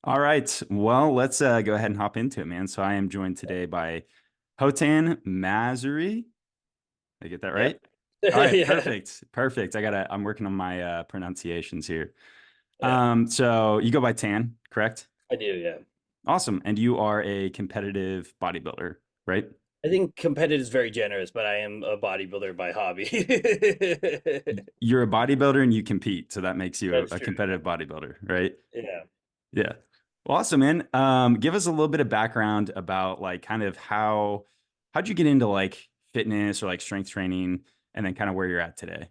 All right. Well, let's go ahead and hop into it, man. So I am joined today by Hotan Mazrouee. Did I get that right? Yep. All right, Yeah, perfect. Perfect. I'm working on my pronunciations here. yeah, So you go by Tan, correct? I do. Yeah. Awesome. And you are a competitive bodybuilder, right? I think competitive is very generous, but I am a bodybuilder by hobby. You're a bodybuilder and you compete, so that makes you That's a true. competitive bodybuilder, right? Yeah. Yeah. Well, awesome, man. Give us a little bit of background about like kind of how'd you get into like fitness or like strength training and then kind of where you're at today.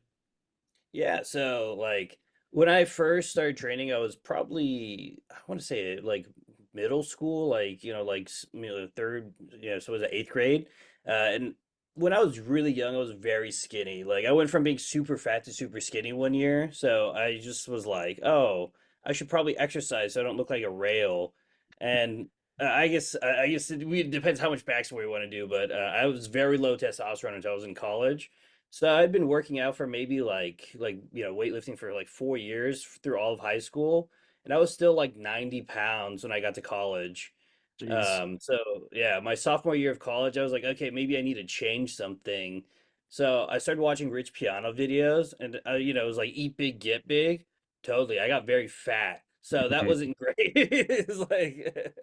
Yeah. So, like, when I first started training, I was probably, I want to say, like, middle school, like, third, so it was eighth grade. And when I was really young, I was very skinny. Like, I went from being super fat to super skinny one year. So I just was like, oh, I should probably exercise so I don't look like a rail. And I guess it depends how much backstory we want to do, but I was very low testosterone until I was in college. So I'd been working out for maybe weightlifting for like 4 years through all of high school, and I was still like 90 pounds when I got to college. Jeez. So yeah, my sophomore year of college, I was like, okay, maybe I need to change something. So I started watching Rich Piano videos, and it was like eat big, get big. Totally, I got very fat, so that Right. wasn't great. It's like,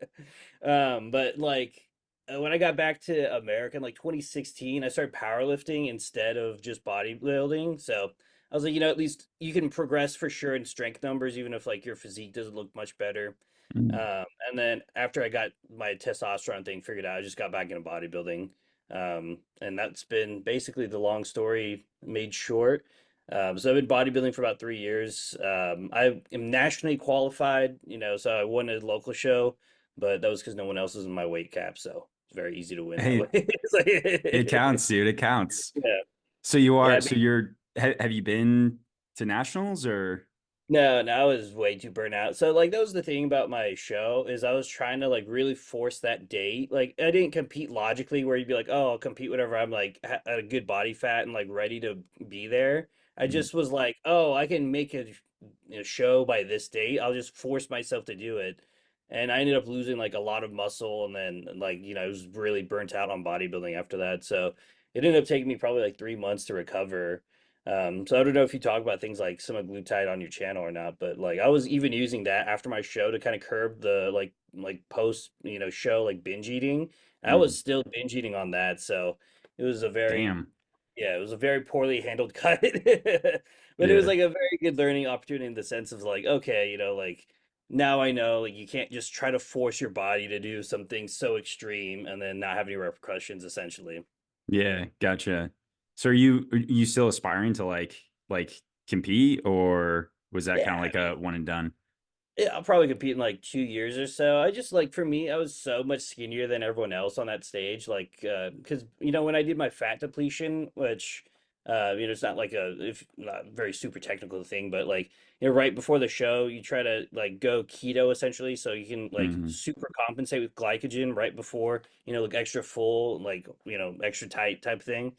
but like when I got back to America in like 2016, I started powerlifting instead of just bodybuilding. So I was like, at least you can progress for sure in strength numbers, even if like your physique doesn't look much better. Mm. And then after I got my testosterone thing figured out, I just got back into bodybuilding. And that's been basically the long story made short. So I've been bodybuilding for about 3 years. I am nationally qualified, so I won a local show, but that was because no one else is in my weight cap, so it's very easy to win that way. Hey, It's it like- counts, dude. It counts. yeah, So you yeah. are, so you're, have you been to nationals or? No, I was way too burnt out. So like that was the thing about my show is I was trying to like really force that date. Like I didn't compete logically where you'd be like, "Oh, I'll compete whenever I'm like at a good body fat and like ready to be there." I Mm. just was like, "Oh, I can make a show by this date. I'll just force myself to do it." And I ended up losing like a lot of muscle and then like, I was really burnt out on bodybuilding after that. So it ended up taking me probably like 3 months to recover. So I don't know if you talk about things like semaglutide on your channel or not, but like I was even using that after my show to kind of curb the like post show like binge eating. I Mm. was still binge eating on that, so it was a very Damn. yeah, it was a very poorly handled cut, but it was Yeah. like a very good learning opportunity in the sense of like okay, like now I know like you can't just try to force your body to do something so extreme and then not have any repercussions essentially. Yeah. Gotcha. So are you still aspiring to like compete or was that kind of Yeah, like a one and done? Yeah, I'll probably compete in like 2 years or so. I just like for me, I was so much skinnier than everyone else on that stage. Like, because when I did my fat depletion, which, it's not like if not very super technical thing, but like, right before the show, you try to like go keto essentially, so you can like Hmm. super compensate with glycogen right before, look extra full, like extra tight type thing.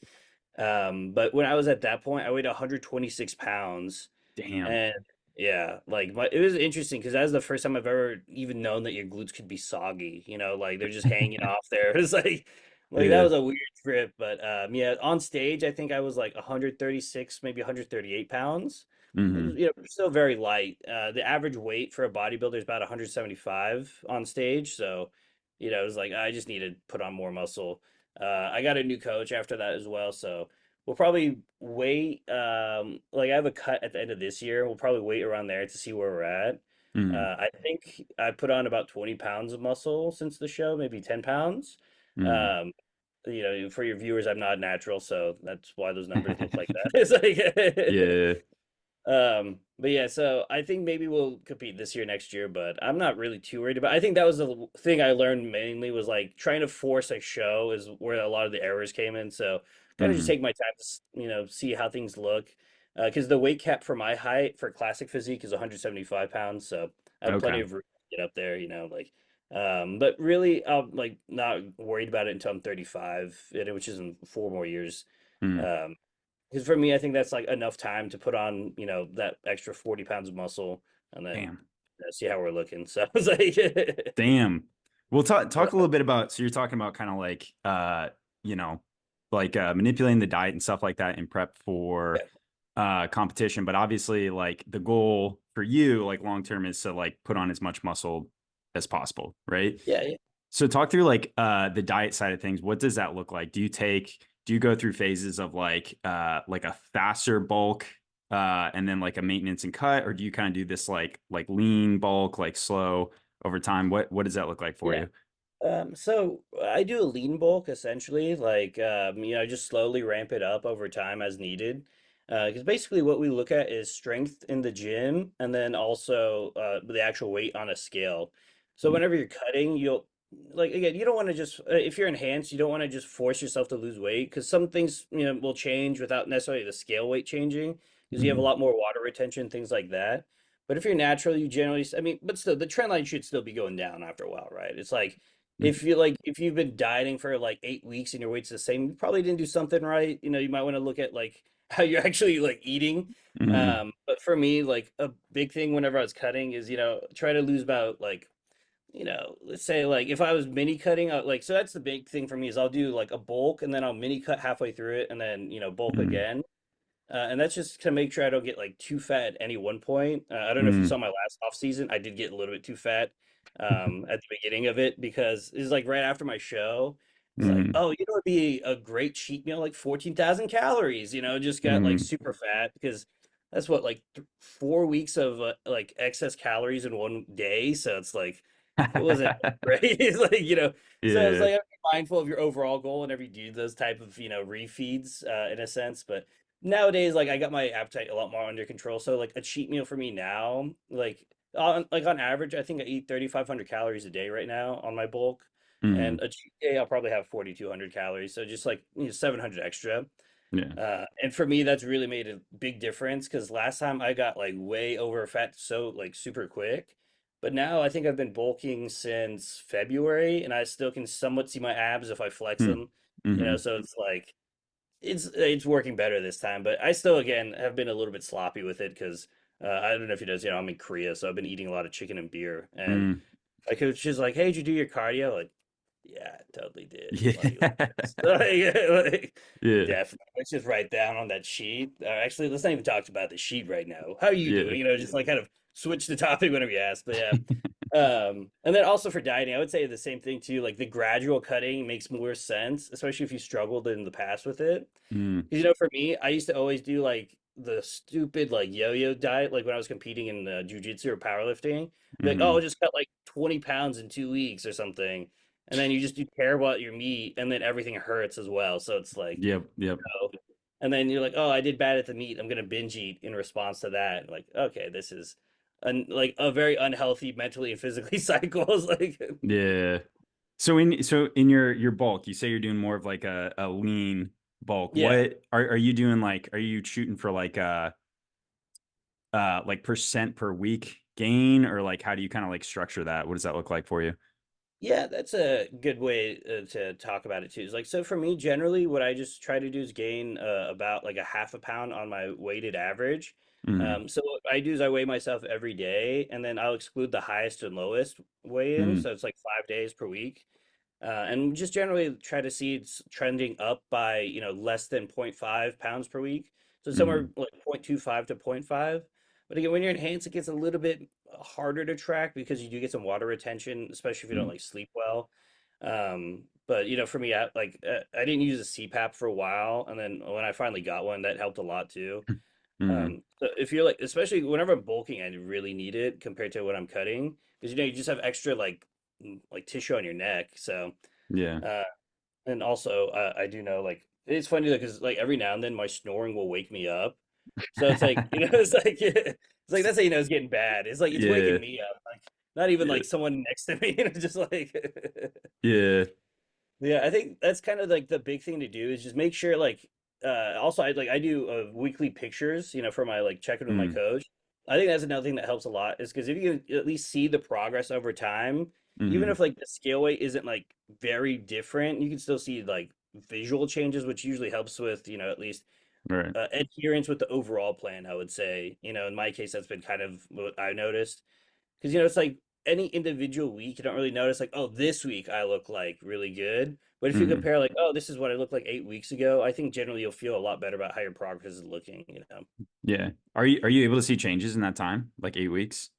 But when I was at that point, I weighed 126 pounds. Damn. And yeah, like it was interesting because that was the first time I've ever even known that your glutes could be soggy, like they're just hanging off there. It's like that Yeah. was a weird trip. But yeah, on stage I think I was like 136, maybe 138 pounds. Which is, Hmm. still very light. The average weight for a bodybuilder is about 175 on stage. So, it was like I just need to put on more muscle. I got a new coach after that as well, so we'll probably wait. Like I have a cut at the end of this year. We'll probably wait around there to see where we're at. Hmm. I think I put on about 20 pounds of muscle since the show, maybe 10 pounds. Hmm. Um, for your viewers, I'm not natural, so that's why those numbers look like that. It's like, Yeah. but yeah, so I think maybe we'll compete this year, next year, but I'm not really too worried about. I think that was the thing I learned mainly was like trying to force a show is where a lot of the errors came in. So gotta just Hmm. take my time to see how things look. Because the weight cap for my height for classic physique is 175 pounds, so I have plenty Okay. of room to get up there. But really, I'm like not worried about it until I'm 35, which is in 4 more years. Hmm. Um, because for me, I think that's like enough time to put on, that extra 40 pounds of muscle and then Damn. See how we're looking. So I was like, Damn. We'll talk a right. little bit about, so you're talking about kind of like you know, like manipulating the diet and stuff like that in prep for Yeah, competition, but obviously like the goal for you like long term is to like put on as much muscle as possible, right? yeah, yeah. So talk through like the diet side of things. What does that look like? Do you go through phases of like a faster bulk and then like a maintenance and cut, or do you kind of do this like lean bulk, like slow over time? What does that look like for Yeah. you? So I do a lean bulk essentially, like just slowly ramp it up over time as needed. Because basically what we look at is strength in the gym and then also the actual weight on a scale. So Mm, whenever you're cutting, you'll like again, you don't want to just if you're enhanced, you don't want to just force yourself to lose weight because some things will change without necessarily the scale weight changing because you have a mm, lot more water retention, things like that. But if you're natural, you generally, I mean, but still, the trend line should still be going down after a while, right? It's like mm, if you've been dieting for like 8 weeks and your weight's the same, you probably didn't do something right. You might want to look at like how you're actually like eating. mm, But for me, like a big thing whenever I was cutting is, try to lose about like, let's say like if I was mini cutting, like so that's the big thing for me is I'll do like a bulk and then I'll mini cut halfway through it and then, bulk mm, again. And that's just to make sure I don't get like too fat at any one point. I don't know if you mm, saw my last off season. I did get a little bit too fat at the beginning of it because it's like right after my show. It's like, mm, oh, it'd be a great cheat meal, like 14,000 calories. Just got like mm. super fat because that's what like 4 weeks of like excess calories in one day. So it's like it wasn't great. It's like so it's Yeah. like be mindful of your overall goal whenever you do those type of refeeds in a sense, but nowadays like I got my appetite a lot more under control. So like a cheat meal for me now, like on average, I think I eat 3,500 calories a day right now on my bulk. And Mm, a cheat day, I'll probably have 4,200 calories. So just like 700 extra. yeah. And for me, that's really made a big difference because last time I got like way over fat so like super quick. But now I think I've been bulking since February and I still can somewhat see my abs if I flex Mm, them. mm, So it's like it's working better this time, but I still again have been a little bit sloppy with it because I don't know if you know, I'm in Korea, so I've been eating a lot of chicken and beer. And mm. my coach is like, "Hey, did you do your cardio?" Like, yeah, I totally did. Like, Yeah. like, Yeah. definitely. Let's just write down on that sheet. Actually, let's not even talk about the sheet right now. How are you Yeah. doing? Just like kind of switch the topic whenever you ask. But yeah. And then also for dieting, I would say the same thing too. Like the gradual cutting makes more sense, especially if you struggled in the past with it. Mm, Because for me, I used to always do like the stupid like yo-yo diet, like when I was competing in jujitsu or powerlifting. Be like, oh, I'll mm. just cut like 20 pounds in 2 weeks or something, and then you just do care about your meat, and then everything hurts as well. So it's like, Yep. Yep. oh. And then you're like, oh, I did bad at the meat. I'm gonna binge eat in response to that. Like, okay, this is like a very unhealthy mentally and physically cycle. It's like, Yeah. So in your bulk, you say you're doing more of like a lean bulk. yeah. What are you doing like are you shooting for like percent per week gain or like how do you kind of like structure that? What does that look like for you? Yeah, that's a good way to talk about it too. It's like, so for me, generally, what I just try to do is gain about like a half a pound on my weighted average. Mm, So what I do is I weigh myself every day, and then I'll exclude the highest and lowest weigh-in. mm, So it's like 5 days per week. And just generally try to see it's trending up by, less than zero point 0.5 pounds per week. So somewhere mm, like 0.25 to zero point 0.5. But again, when you're enhanced, it gets a little bit harder to track because you do get some water retention, especially if you don't mm, like sleep well. But for me, I didn't use a CPAP for a while, and then when I finally got one, that helped a lot too. mm, So if you're like, especially whenever I'm bulking, I really need it compared to when I'm cutting because you just have extra like tissue on your neck. So yeah. uh, and also, I do know like it's funny because like every now and then my snoring will wake me up. So it's like it's like that's how it's getting bad. It's like it's waking Yeah. me up, like not even Yeah. like someone next to me, just like Yeah. yeah. I think that's kind of like the big thing to do is just make sure like also I do weekly pictures, for my like check in with my Mm, coach. I think that's another thing that helps a lot is because if you can at least see the progress over time, even mm, if like the scale weight isn't like very different, you can still see like visual changes, which usually helps with at least right. adherence with the overall plan. I would say, in my case, that's been kind of what I noticed because you know it's like any individual week you don't really notice like, oh, this week I look like really good. But if you Hmm. compare like, oh, this is what I looked like 8 weeks ago, I think generally you'll feel a lot better about how your progress is looking, you know. Yeah. Are you able to see changes in that time, like 8 weeks?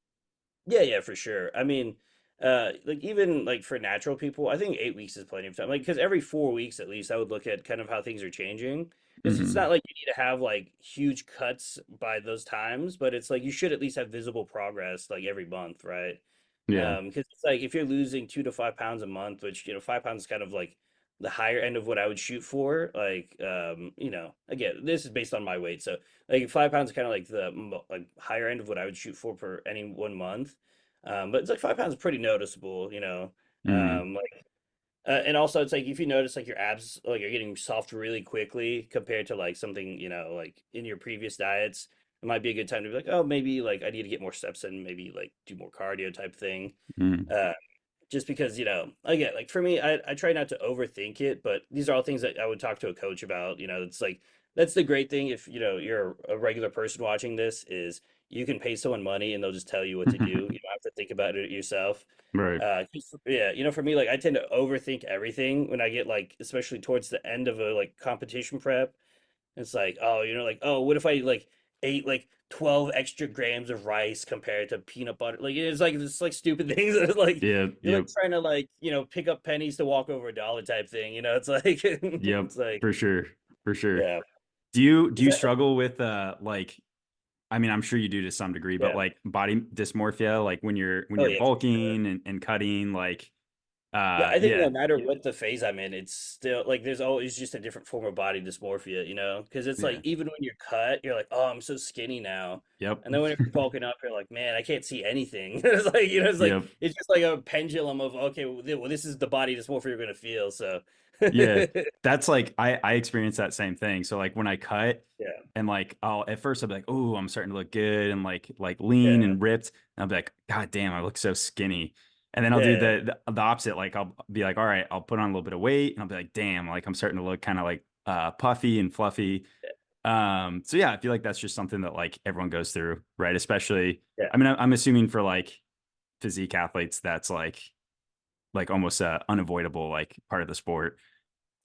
Yeah, yeah, for sure. I mean, like even like for natural people, I think 8 weeks is plenty of time. Like, because every 4 weeks at least, I would look at kind of how things are changing. Because it's Hmm. not like you need to have like huge cuts by those times, but it's like you should at least have visible progress like every month, right? Yeah. Because it's like if you're losing 2 to 5 pounds a month, which 5 pounds is kind of like the higher end of what I would shoot for. Like, again, this is based on my weight, so like 5 pounds is kind of like the like higher end of what I would shoot for any one month. But it's like 5 pounds is pretty noticeable, you know. Hmm. Like, and also it's like if you notice like your abs like are getting soft really quickly compared to like something like in your previous diets, it might be a good time to be like, oh, maybe like I need to get more steps in, maybe like do more cardio type thing. Hmm. Uh, just because again, like for me, I try not to overthink it, but these are all things that I would talk to a coach about. It's like that's the great thing if you're a regular person watching this is you can pay someone money and they'll just tell you what to do. You don't have to think about it yourself. Right. 'Cause, yeah, for me, like I tend to overthink everything when I get like, especially towards the end of a like competition prep. It's like, oh, like, oh, what if I like ate like 12 extra grams of rice compared to peanut butter? Like it's like stupid things that like Yep. you're like Yep. trying to like, pick up pennies to walk over a dollar type thing. It's like Yep. it's like For sure. For sure. yeah. Do you Yeah. struggle with like, I mean, I'm sure you do to some degree, but Yeah. like body dysmorphia, like when Oh you're yeah, for sure. bulking and cutting, like Yeah, I think yeah. no matter what the phase I'm in, it's still like there's always just a different form of body dysmorphia, Because it's like Yeah. even when you're cut, you're like, oh, I'm so skinny now. Yep. And then when you're bulking up, you're like, man, I can't see anything. It's like, Yep. it's just like a pendulum of okay, well, this is the body dysmorphia you're gonna feel. So Yeah. That's like I experienced that same thing. So like when I cut yeah, and like I'll at first I'll be like, oh, I'm starting to look good and like lean yeah, and ripped. And I'll be like, God damn, I look so skinny. And then I'll do yeah, the opposite. Like I'll be like, all right, I'll put on a little bit of weight and I'll be like, damn, like I'm starting to look kind of like puffy and fluffy. So yeah, I feel like that's just something that like everyone goes through, right? Especially, yeah, I mean, I'm assuming for like physique athletes, that's like almost a unavoidable like part of the sport.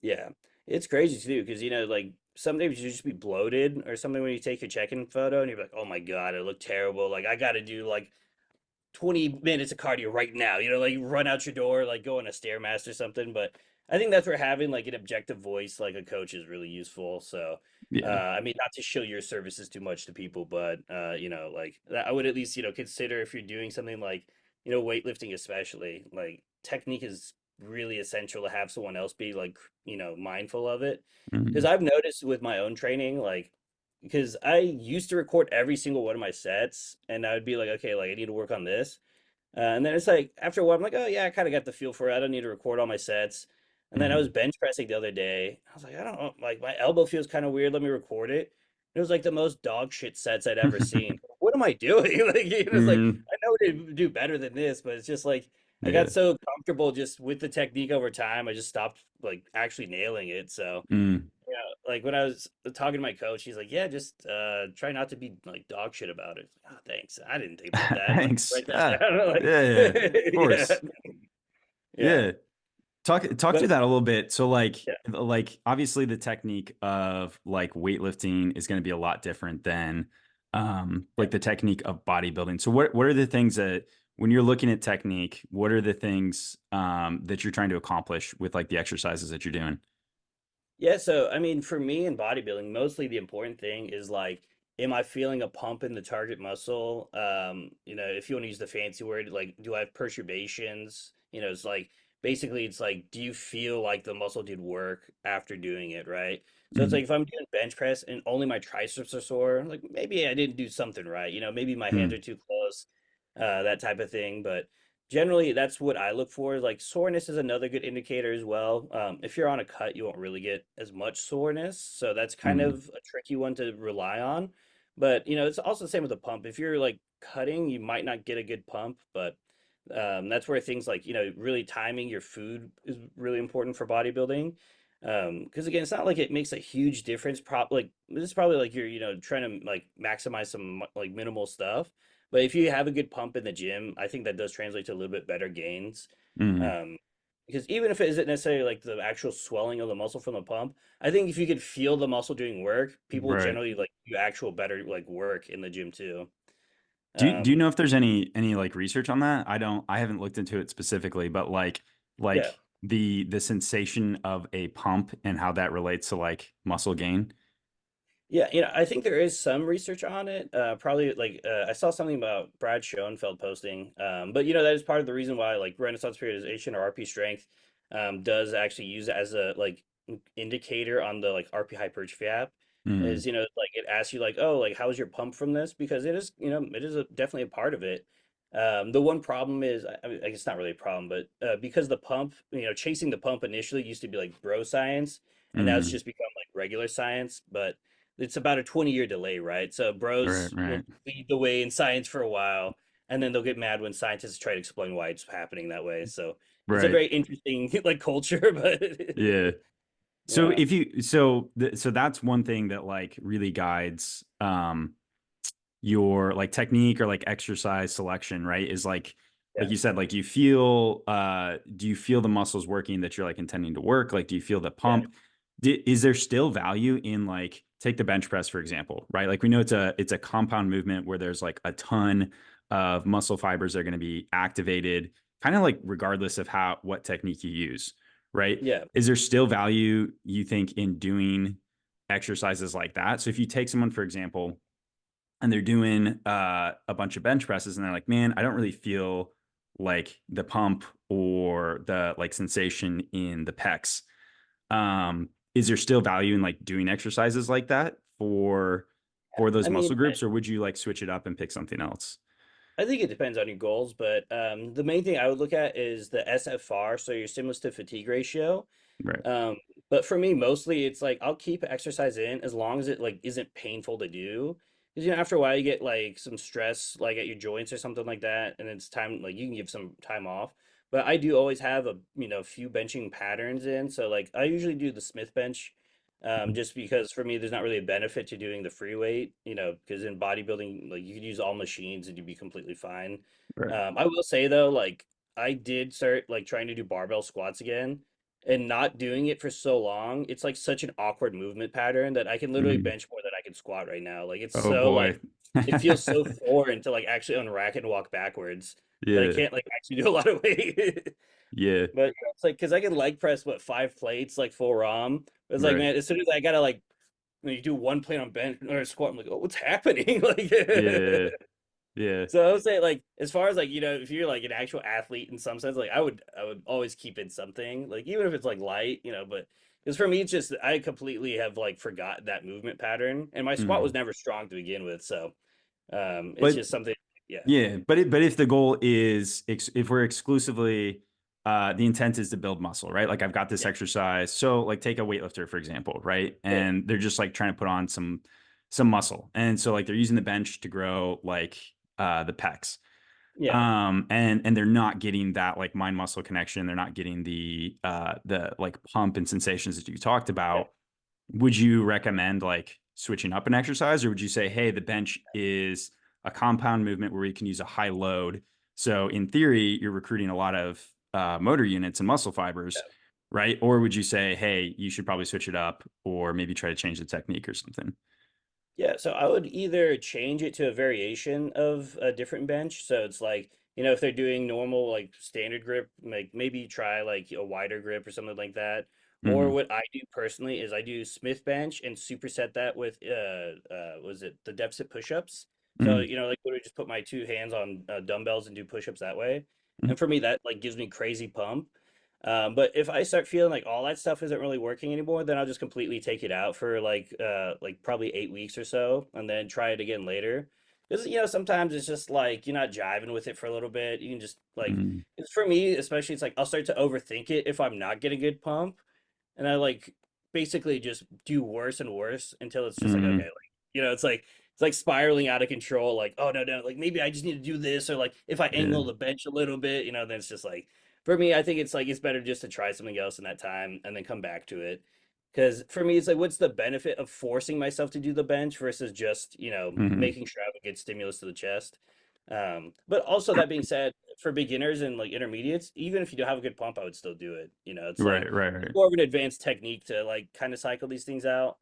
yeah. It's crazy too, because like sometimes you just be bloated or something when you take your check-in photo and you're like, oh my God, I look terrible. Like I gotta do like 20 minutes of cardio right now, like run out your door, like go on a stairmaster or something. But I think that's where having like an objective voice, like a coach, is really useful. So, Yeah. I mean, not to show your services too much to people, but, like I would at least, consider if you're doing something like, weightlifting, especially, like technique is really essential to have someone else be like, mindful of it. Because Mhm. I've noticed with my own training, like, because I used to record every single one of my sets, and I would be like, okay, like I need to work on this. And then it's like after a while, I'm like, oh yeah, I kind of got the feel for it. I don't need to record all my sets. And then I was Mhm. bench pressing the other day. I was like, I don't know, like my elbow feels kind of weird. Let me record it. It was like the most dog shit sets I'd ever seen. What am I doing? Like, it's like Mhm. I know to do better than this, but it's just like I got Yeah. so comfortable just with the technique over time. I just stopped like actually nailing it. So Mm. like when I was talking to my coach, he's like, "Yeah, just try not to be like dog shit about it." Oh, thanks. I didn't think about that. Like, Thanks. write that down. Yeah, yeah, of Like, yeah, course. yeah, Yeah. Talk but through that a little bit. So yeah, like obviously the technique of like weightlifting is going to be a lot different than yeah. like the technique of bodybuilding. So what are the things that when you're looking at technique, what are the things that you're trying to accomplish with like the exercises that you're doing? Yeah, so I mean, for me in bodybuilding, mostly the important thing is like, am I feeling a pump in the target muscle? If you want to use the fancy word, like, do I have perturbations? It's like basically it's like, do you feel like the muscle did work after doing it, right? So it's like Mm. if I'm doing bench press and only my triceps are sore, like maybe I didn't do something right. Maybe my hands are Mm. too close, that type of thing. But generally, that's what I look for. Like soreness is another good indicator as well. If you're on a cut, you won't really get as much soreness, so that's kind Mm. of a tricky one to rely on. But it's also the same with a pump. If you're like cutting, you might not get a good pump, but that's where things like really timing your food is really important for bodybuilding. Because again, it's not like it makes a huge difference. Like this is probably like you're trying to like maximize some like minimal stuff. But if you have a good pump in the gym, I think that does translate to a little bit better gains. Mm, Um, because even if it isn't necessarily like the actual swelling of the muscle from the pump, I think if you could feel the muscle doing work, people will right. generally like do actual better like work in the gym too. Do you Um, know if there's any like research on that? I haven't looked into it specifically, but yeah. like the sensation of a pump and how that relates to like muscle gain. Yeah, I think there is some research on it. Probably like I saw something about Brad Schoenfeld posting. But that is part of the reason why like Renaissance periodization or RP strength does actually use it as a like indicator on the like RP hypertrophy app. Mm, Is like it asks you like, oh, like how's your pump from this? Because it is it is definitely a part of it. The one problem is, I mean, it's not really a problem, but because the pump, chasing the pump initially used to be like bro science, and now it's mm, just become like regular science. But it's about a 20-year delay, right? So right, bros will right, lead the way in science for a while, and then they'll get mad when scientists try to explain why it's happening that way. So it's a right. very interesting like culture, but Yeah. So yeah, if you so that's one thing that like really guides your like technique or like exercise selection, right? Is like yeah, you said, like do you feel the muscles working that you're like intending to work? Like do you feel the yeah, pump? Is there still value in like take the bench press for example, right? Like we know it's a compound movement where there's like a ton of muscle fibers that are going to be activated, kind of like regardless of how what technique you use, right? yeah, Is there still value you think in doing exercises like that? So if you take someone, for example, and they're doing a bunch of bench presses and they're like, man, I don't really feel like the pump or the like sensation in the pecs. Is there still value in like doing exercises like that for those I mean, muscle groups, or would you like switch it up and pick something else? I think it depends on your goals, but the main thing I would look at is the SFR, so your stimulus to fatigue ratio. Right. Um, but for me, mostly it's like I'll keep exercise in as long as it like isn't painful to do. Because after a while you get like some stress like at your joints or something like that, and it's time like you can give some time off. But I do always have a few benching patterns in. So like I usually do the Smith bench, just because for me there's not really a benefit to doing the free weight, because in bodybuilding like you could use all machines and you'd be completely fine. Right. I will say though, like I did start like trying to do barbell squats again and not doing it for so long, it's like such an awkward movement pattern that I can literally Mhm. bench more than I can squat right now. Like it's Oh so like boy. it feels so foreign to like actually unrack and walk backwards that I Yeah. can't like actually do a lot of weight. Yeah. But it's like because I can leg press what 5 plates like full ROM. But it's like Right. man, as soon as I gotta like when you do one plate on bench or squat, I'm like, oh, what's happening? Like Yeah. Yeah. so I would say like as far as like if you're like an actual athlete in some sense, like I would always keep in something like even if it's like light, but because for me it's just I completely have like forgot that movement pattern and my squat was Mhm. never strong to begin with, so it's But just something. Yeah, yeah, but if the goal is if we're exclusively the intent is to build muscle, right? Like I've got this yeah, exercise. So like take a weightlifter for example, right? yeah, And they're just like trying to put on some muscle. And so like they're using the bench to grow like the pecs. yeah, And they're not getting that like mind muscle connection. They're not getting the like pump and sensations that you talked yeah. about. Would you recommend like switching up an exercise, or would you say, hey, the bench is a compound movement where you can use a high load? So in theory, you're recruiting a lot of motor units and muscle fibers, right? Or would you say, hey, you should probably switch it up, or maybe try to change the technique or something? Yeah, so I would either change it to a variation of a different bench. So it's like, if they're doing normal, like standard grip, like maybe try like a wider grip or something like that. Or Mm-hmm. what I do personally is I do Smith bench and superset that with, was it the deficit push-ups? So, Mm-hmm. like literally just put my two hands on dumbbells and do push-ups that way. Mm-hmm. And for me, that like gives me crazy pump. But if I start feeling like all that stuff isn't really working anymore, then I'll just completely take it out for like probably 8 weeks or so, and then try it again later. Because sometimes it's just like you're not jiving with it for a little bit. You can just like Mm-hmm. it's for me, especially it's like I'll start to overthink it if I'm not getting a good pump, and I like basically just do worse and worse until it's just like okay, Mm-hmm. like it's like spiraling out of control. Like oh no no, like maybe I just need to do this or like if I Yeah. angle the bench a little bit, then it's just like for me, I think it's like it's better just to try something else in that time and then come back to it. Because for me, it's like, what's the benefit of forcing myself to do the bench versus just Mm-hmm. making sure I have a good stimulus to the chest? But also that being said, for beginners and like intermediates, even if you do have a good pump, I would still do it. It's like Right, right, it's right. more of an advanced technique to like kind of cycle these things out.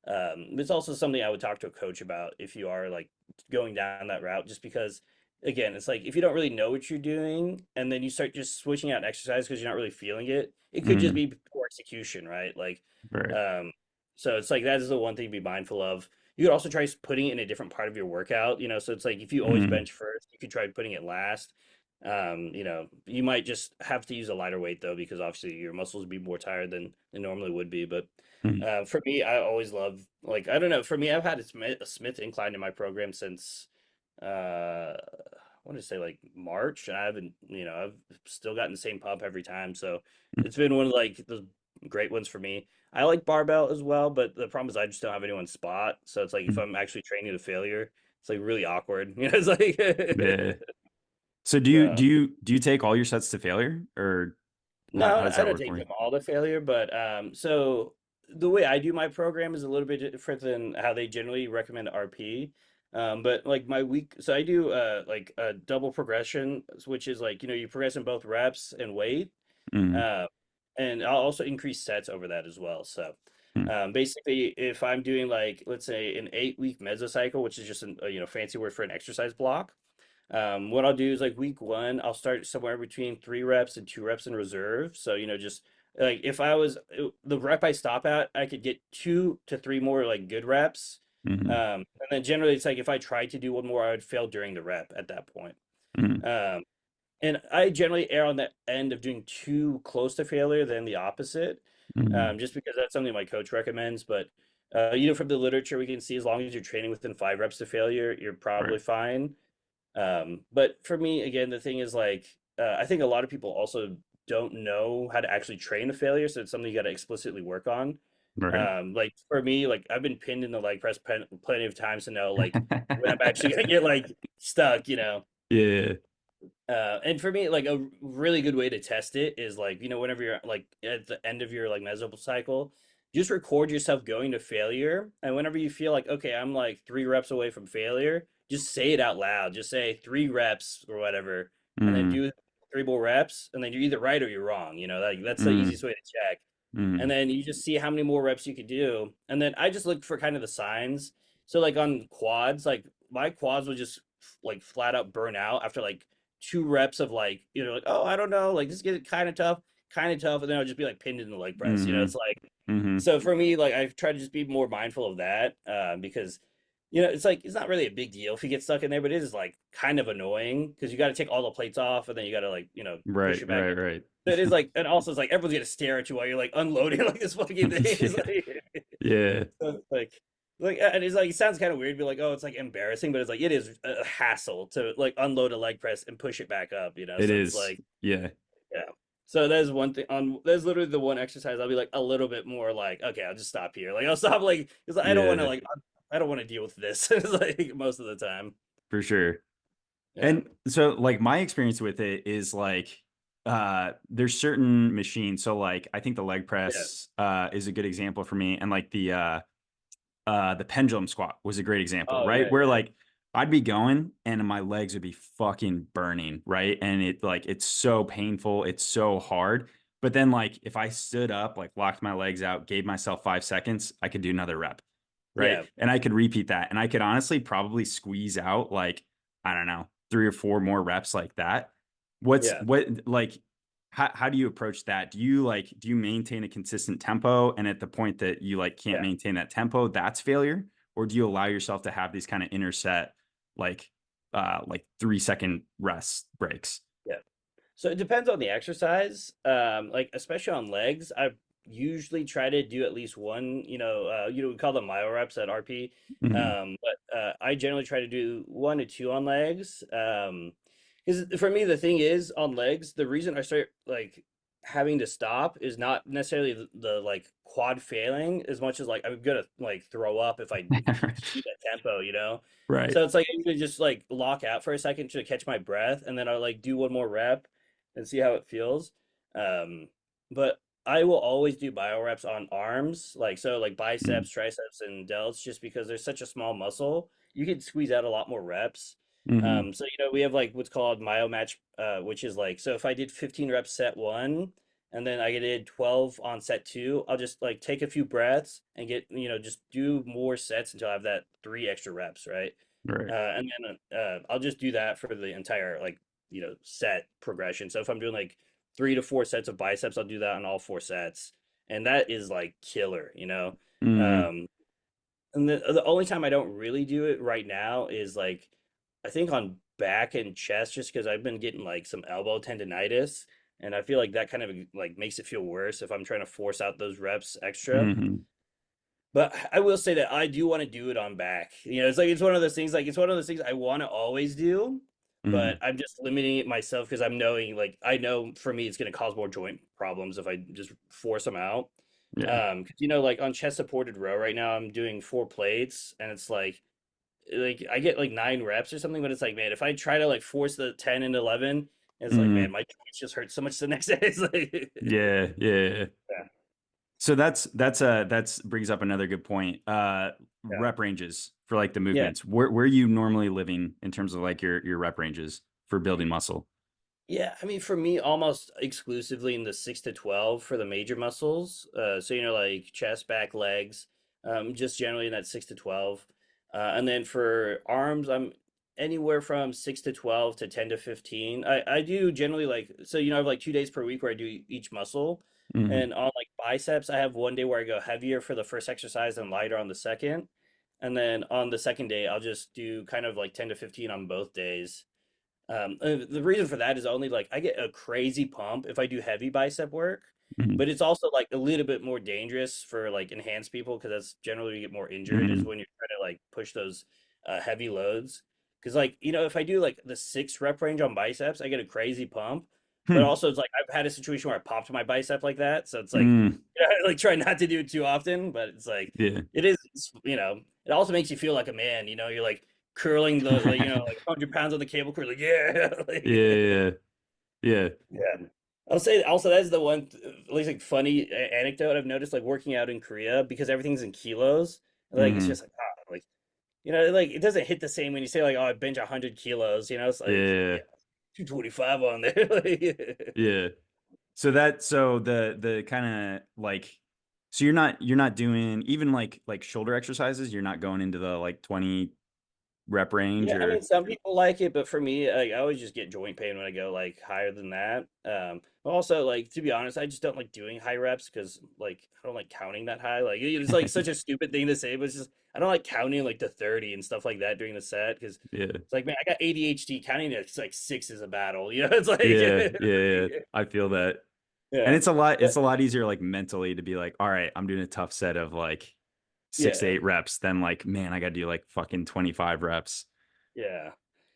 It's also something I would talk to a coach about if you are like going down that route, just because again, it's like if you don't really know what you're doing and then you start just switching out exercise because you're not really feeling it, it could just Mm, be poor execution, right? Like, right. um, so it's like that is the one thing to be mindful of. You could also try putting it in a different part of your workout, so it's like if you always Mm, bench first, you could try putting it last. You might just have to use a lighter weight though, because obviously your muscles would be more tired than they normally would be. But mm, for me, I always love like I don't know. For me, I've had a Smith incline in my program since I want to say like March, and I haven't, I've still gotten the same pump every time. So mm, it's been one of like the great ones for me. I like barbell as well, but the problem is I just don't have anyone's spot. So it's like if mm. I'm actually training to failure, it's like really awkward. It's Yeah. like So so. do you take all your sets to failure, or how No, does I that don't work take for you? them all to failure, but so the way I do my program is a little bit different than how they generally recommend RP. But like my week, so I do like a double progression, which is like you progress in both reps and weight, Mm, uh, and I'll also increase sets over that as well. So mm, basically, if I'm doing like let's say an 8 week mesocycle, which is just a fancy word for an exercise block. What I'll do is like week one, I'll start somewhere between 3 reps and 2 reps in reserve. So, just like if I was the rep I stop at, I could get 2 to 3 more like good reps. mm, And then generally it's like if I tried to do one more, I would fail during the rep at that point. mm, Um, and I generally err on the end of doing too close to failure than the opposite, mm. just because that's something my coach recommends. But, from the literature, we can see as long as you're training within 5 reps to failure, you're Right. probably fine. But for me, again, the thing is like I think a lot of people also don't know how to actually train a failure, so it's something you got to explicitly work on. Right. Like for me, like I've been pinned in the leg press plenty of times to know like when I'm actually gonna get like stuck. Yeah. And for me, like a really good way to test it is like, whenever you're like at the end of your like mesocycle, just record yourself going to failure. And whenever you feel like, okay, I'm like 3 reps away from failure, just say it out loud. Just say 3 reps or whatever, and then Mm, do 3 more reps, and then you're either right or you're wrong. That's the mm, easiest way to check. And mm, then you just see how many more reps you could do. And then I just look for kind of the signs. So like on quads, like my quads will just like flat out burn out after like 2 reps of like, like, oh, I don't know, like this get kind of tough, and then I'll just be like pinned in the leg press. It's mm, like mm. so for me, like I try to just be more mindful of that, because it's like it's not really a big deal if you get stuck in there, but it is like kind of annoying because you got to take all the plates off and then you got to like Right, push it back right, in. right. So it is like, and also it's like everyone's gonna stare at you while you're like unloading like this fucking thing. It's Yeah. like, Yeah. so it's like, and it's like it sounds kind of weird, to be like, oh, it's like embarrassing, but it's like it is a hassle to like unload a leg press and push it back up. It So it's is. like, Yeah. yeah. So there's one thing on. There's literally the one exercise I'll be like a little bit more like, okay, I'll just stop here. Like I'll stop like because I don't want to Yeah, like I don't want to deal with this. It's like most of the time. for sure. Yeah. And so like my experience with it is like there's certain machines. So like I think the leg Yeah. press is a good example for me, and like the pendulum squat was a great example, Oh right? yeah, Where yeah, like I'd be going and my legs would be fucking burning, right? And it's so painful, it's so hard. But then like if I stood up, like locked my legs out, gave myself 5 seconds, I could do another rep, right? yeah, And I could repeat that. And I could honestly probably squeeze out like, I don't know, 3 or 4 more reps like that. yeah, What like how do you approach that? Do you maintain a consistent tempo, and at the point that you like can't yeah. maintain that tempo, that's failure? Or do you allow yourself to have these kind of interset like 3 second rest breaks? Yeah. So it depends on the exercise. Like especially on legs, I usually try to do at least one. We call them myo reps at RP. Hmm. But I generally try to do 1 to 2 on legs. Because for me, the thing is on legs, the reason I start like having to stop is not necessarily the like quad failing as much as like I'm gonna like throw up if I keep that tempo. Right. So it's like I usually just like lock out for a second to catch my breath, and then I'll like do one more rep and see how it feels. Um, but I will always do bio reps on arms, like Mm, biceps, triceps, and delts, just because there's such a small muscle. You can squeeze out a lot more reps. Mm-hmm. So we have like what's called myo match, which is like, so if I did 15 reps set one, and then I did 12 on set two, I'll just like take a few breaths and get, just do more sets until I have that three extra reps, right? Right. And then I'll just do that for the entire like, set progression. So if I'm doing like 3 to 4 sets of biceps, I'll do that on all 4 sets. And that is like killer. Mm-hmm. Um, and the only time I don't really do it right now is like, I think on back and chest, just because I've been getting like some elbow tendonitis, and I feel like that kind of like makes it feel worse if I'm trying to force out those reps extra. Mm-hmm. But I will say that I do want to do it on back. It's like it's one of those things. Like it's one of those things I want to always do, but Mm-hmm. I'm just limiting it myself because I'm knowing, like, I know for me it's going to cause more joint problems if I just force them out. Yeah. 'Cause, like on chest supported row right now, I'm doing 4 plates, and it's like I get like 9 reps or something, but it's like, man, if I try to like force the 10 and 11, it's like, man, Mm-hmm. my joints just hurt so much the next day. It's like, Yeah. Yeah. yeah, So that's brings up another good point. yeah, Rep ranges for like the yeah. movements. Where are you normally living in terms of like your rep ranges for building muscle? Yeah, I mean, for me, almost exclusively in the 6 to 12 for the major muscles. So like chest, back, legs, just generally in that 6 to 12. And then for arms, I'm anywhere from 6 to 12 to 10 to 15. I do generally like, so I have like 2 days per week where I do each muscle. Mm-hmm. And on like biceps, I have one day where I go heavier for the first exercise and lighter on the second. And then on the second day, I'll just do kind of like 10 to 15 on both days. The reason for that is only like I get a crazy pump if I do heavy bicep work, Mm-hmm. but it's also like a little bit more dangerous for like enhanced people because that's generally you get more injured is Mm-hmm. when you're trying to like push those heavy loads. Because like if I do like the 6 rep range on biceps, I get a crazy pump, but Hmm. also it's like I've had a situation where I popped my bicep like that, so it's like Mm. I like try not to do it too often, but it's like Yeah. it is it also makes you feel like a man. You're like curling the like like 100 pounds on the cable curl, like yeah, Yeah. Yeah. yeah. I'll say also that's the one at least like funny anecdote I've noticed like working out in Korea because everything's in kilos. Like it's Mm-hmm. just like like like it doesn't hit the same when you say like, oh, I bench 100 kilos. It's like Yeah. yeah, 225 on there. Like, Yeah. So the kind of like so you're not doing even like shoulder exercises, you're not going into the like 20 rep range yeah, I mean, or some people like it, but for me, like, I always just get joint pain when I go like higher than that. Also, like to be honest, I just don't like doing high reps because like I don't like counting that high. Like it's like such a stupid thing to say, but it's just I don't like counting like to 30 and stuff like that during the set because yeah. it's like, man, I got ADHD. Counting it's like six is a battle. It's Yeah, like yeah, yeah. I feel that. And yeah, it's a lot easier like mentally to be like, all right, I'm doing a tough set of like six to yeah. eight reps than like, man, I gotta do like fucking 25 reps. Yeah.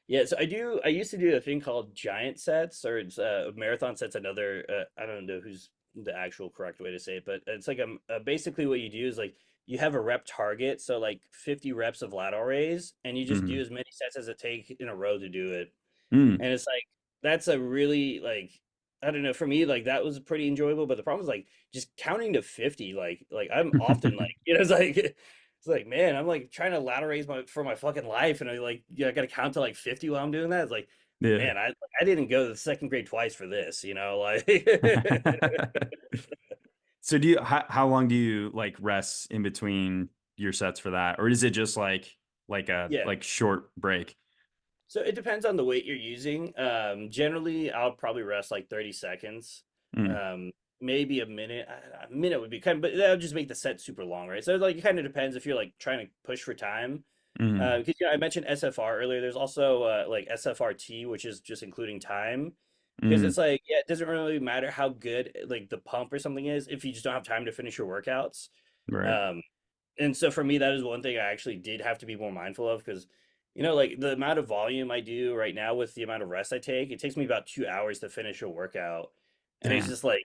Yeah, so I used to do a thing called giant sets or it's marathon sets another I don't know who's the actual correct way to say it, but it's like basically what you do is like you have a rep target, so like 50 reps of lateral raise and you just do Mm-hmm. as many sets as it take in a row to do it. Mm. And it's like that's a really like I don't know, for me like that was pretty enjoyable, but the problem is like just counting to 50 like I'm often like it's like it's like man, I'm like trying to ladder raise for my fucking life and I like I got to count to like 50 while I'm doing that. It's like Yeah. man, I didn't go to the second grade twice for this, like So how long do you like rest in between your sets for that? Or is it just like a yeah. like short break? So it depends on the weight you're using. Generally, I'll probably rest like 30 seconds. Mm, Um, Maybe a minute. A minute would be kind of, but that would just make the set super long, right? So like it kind of depends if you're like trying to push for time. mm, Because I mentioned SFR earlier. There's also like SFRT, which is just including time. Because mm, it's like, yeah, it doesn't really matter how good like the pump or something is if you just don't have time to finish your workouts. right. Um, and so for me, that is one thing I actually did have to be more mindful of because, like the amount of volume I do right now with the amount of rest I take, it takes me about 2 hours to finish a workout. And it's Damn. just like,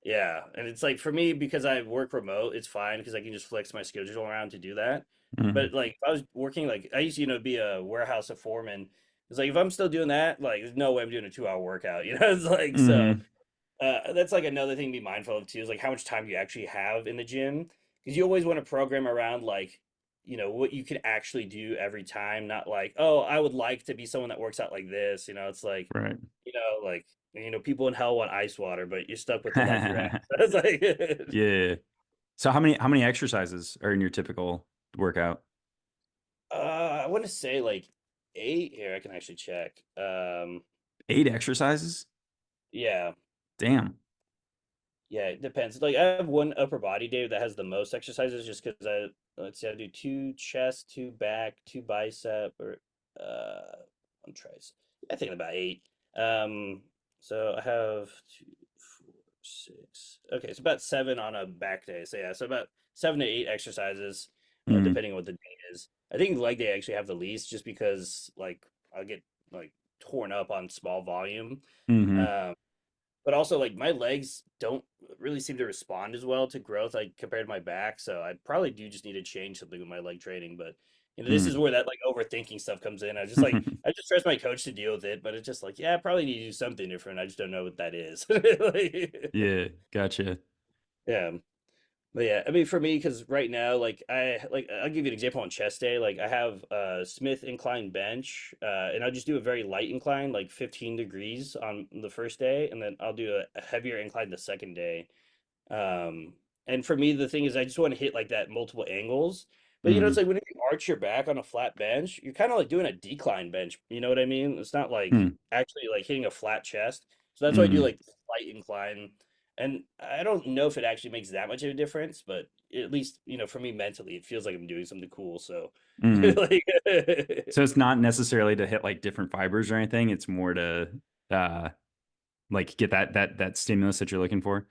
yeah. And it's like for me, because I work remote, it's fine because I can just flex my schedule around to do that. Mm, But like if I was working, like I used to, be a warehouse a foreman. It's like if I'm still doing that, like there's no way I'm doing a 2 hour workout. It's like so. mm, That's like another thing to be mindful of too is like how much time you actually have in the gym because you always want to program around like what you can actually do every time, not like, oh, I would like to be someone that works out like this. It's like, Right. like, people in hell want ice water, but you're stuck with the life you're at. It's like, Yeah. So how many exercises are in your typical workout? I want to say like eight. Here, I can actually check. 8 exercises? Yeah. Damn. Yeah, it depends. Like I have one upper body day that has the most exercises just because let's see, I do two chest, two back, two bicep, or one tricep. I think about eight. Um, so I have two, four, six. Okay, so about seven on a back day. So yeah, so about 7 to 8 exercises, Mm, depending on what the day is. I think leg day actually have the least just because like I'll get like torn up on small volume. hmm Um, but also, like my legs don't really seem to respond as well to growth like compared to my back. So I probably do just need to change something with my leg training. But this is mm. where that like overthinking stuff comes in. I just trust my coach to deal with it, but it's just like, yeah, I probably need to do something different. I just don't know what that is. Like, Yeah, gotcha. yeah. But yeah, I mean, for me, because right now, I'll give you an example on chest day. Like I have Smith incline bench, and I'll just do a very light incline, like 15 degrees on the first day, and then I'll do a heavier incline the second day. Um, and for me, the thing is, I just want to hit like that multiple angles. But it's hmm like when you arch your back on a flat bench, you're kind of like doing a decline bench. You know what I mean? It's not like hmm actually like hitting a flat chest. So that's why I do hmm like slight incline. And I don't know if it actually makes that much of a difference, but at least, for me mentally, it feels like I'm doing something cool. So hmm like So it's not necessarily to hit like different fibers or anything. It's more to uh like get that stimulus that you're looking for.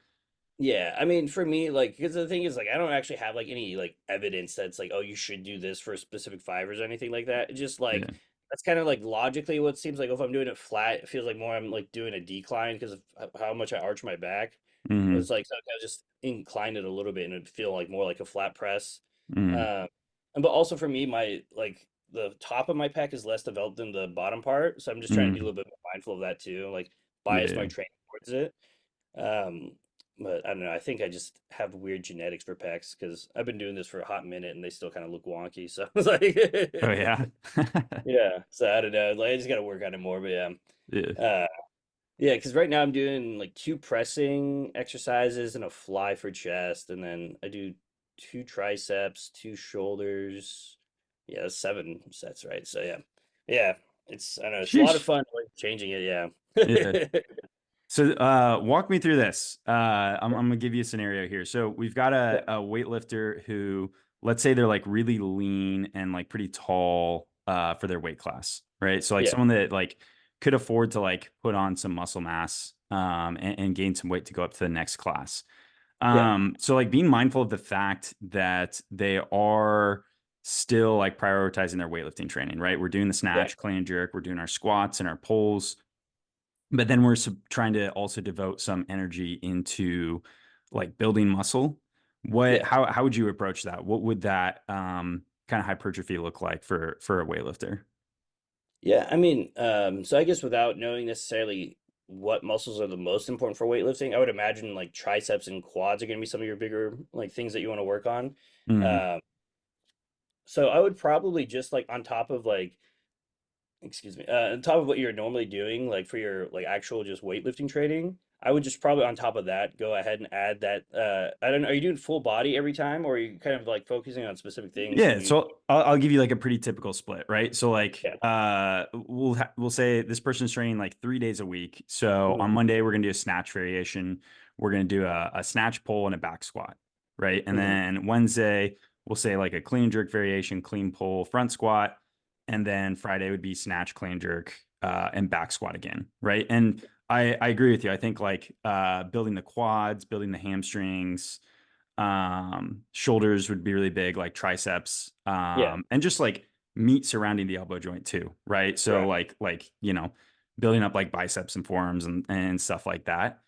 Yeah, I mean, for me, like, because the thing is, like, I don't actually have like any like evidence that's like, oh, you should do this for specific fibers or anything like that. It's just like Yeah. that's kind of like logically what it seems like. If I'm doing it flat, it feels like more I'm like doing a decline because of how much I arch my back. hmm It's like so I just incline it a little bit and it'd feel like more like a flat press. hmm Um, and but also for me, my like the top of my pec is less developed than the bottom part, so I'm just trying to be a hmm little bit more mindful of that too. Like bias my Yeah. training towards it. Um, but I don't know. I think I just have weird genetics for pecs because I've been doing this for a hot minute and they still kind of look wonky. So it's Oh like, yeah. yeah. So I don't know. Like I just got to work on it more. But yeah, Yeah. uh, yeah. Because right now I'm doing like two pressing exercises and a fly for chest, and then I do two triceps, two shoulders. Yeah, that's 7 sets, right? So yeah, yeah. I don't know. It's a lot of Sheesh. fun like, changing it. Yeah. Yeah. So walk me through this. I'm gonna give you a scenario here. So we've got Yeah. a weightlifter who, let's say they're like really lean and like pretty tall for their weight class, right? So like Yeah. someone that like could afford to like put on some muscle mass and gain some weight to go up to the next class. Yeah. So like being mindful of the fact that they are still like prioritizing their weightlifting training, right? We're doing the Yeah. snatch, clean and jerk, we're doing our squats and our pulls, but then we're trying to also devote some energy into like building muscle. What Yeah. how would you approach that? What would that kind of hypertrophy look like for a weightlifter? Yeah, I mean, so I guess without knowing necessarily what muscles are the most important for weightlifting, I would imagine like triceps and quads are going to be some of your bigger like things that you want to work on. hmm Um, so I would probably just like on top of like, excuse me, on top of what you're normally doing, like for your like actual just weightlifting training, I would just probably on top of that go ahead and add that. I don't know, are you doing full body every time, or are you kind of like focusing on specific things when Yeah, you? so I'll give you like a pretty typical split, right? So like Yeah. we'll say this person's training like 3 days a week. So on Hmm. Monday we're gonna do a snatch variation. We're gonna do a snatch pull and a back squat, right? And Hmm. then Wednesday we'll say like a clean and jerk variation, clean pull, front squat, and then Friday would be snatch, clean and jerk, and back squat again, right? And I agree with you. I think like building the quads, building the hamstrings, shoulders would be really big, like triceps, Yeah. and just like meat surrounding the elbow joint too, right? So Right. like building up like biceps and forearms and stuff like that.